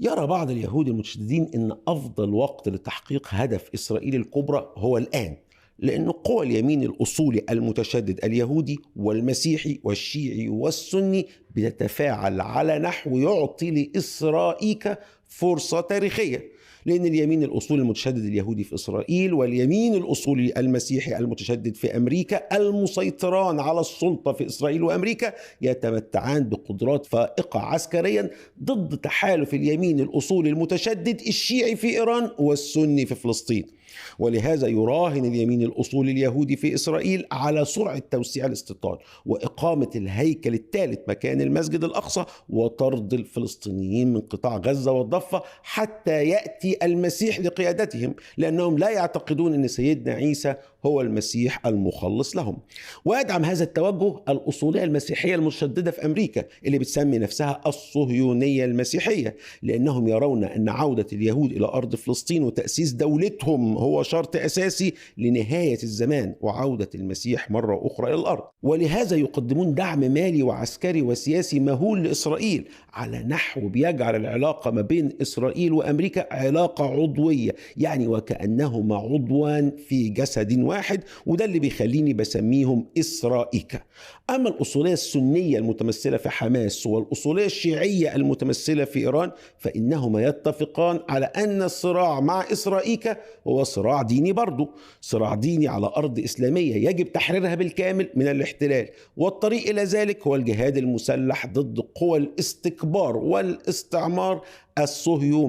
يرى بعض اليهود المتشددين أن أفضل وقت لتحقيق هدف إسرائيل الكبرى هو الآن، لأن قوى اليمين الأصولي المتشدد اليهودي والمسيحي والشيعي والسني بتتفاعل على نحو يعطي لإسرائيل فرصة تاريخية، لأن اليمين الأصولي المتشدد اليهودي في إسرائيل واليمين الأصولي المسيحي المتشدد في أمريكا المسيطران على السلطة في إسرائيل وأمريكا يتمتعان بقدرات فائقة عسكريا ضد تحالف اليمين الأصولي المتشدد الشيعي في إيران والسني في فلسطين. ولهذا يراهن اليمين الأصولي اليهودي في إسرائيل على سرعة توسيع الاستيطان وإقامة الهيكل الثالث مكان المسجد الأقصى وطرد الفلسطينيين من قطاع غزة والضفة حتى يأتي المسيح لقيادتهم، لأنهم لا يعتقدون أن سيدنا عيسى هو المسيح المخلص لهم. ويدعم هذا التوجه الأصولية المسيحية المتشددة في أمريكا اللي بتسمي نفسها الصهيونية المسيحية، لأنهم يرون أن عودة اليهود إلى أرض فلسطين وتأسيس دولتهم هو شرط أساسي لنهاية الزمان وعودة المسيح مرة أخرى إلى الأرض. ولهذا يقدمون دعم مالي وعسكري وسياسي مهول لإسرائيل على نحو بيجعل العلاقة ما بين إسرائيل وأمريكا علاقة عضوية، يعني وكأنهما عضوان في جسد واحد، وده اللي بيخليني بسميهم إسرائيكا. أما الأصولية السنية المتمثلة في حماس والأصولية الشيعية المتمثلة في إيران فإنهما يتفقان على أن الصراع مع إسرائيل هو صراع ديني، برضه صراع ديني على أرض إسلامية يجب تحريرها بالكامل من الاحتلال، والطريق إلى ذلك هو الجهاد المسلح ضد قوى الاستكبار والاستعمار الصهيوني.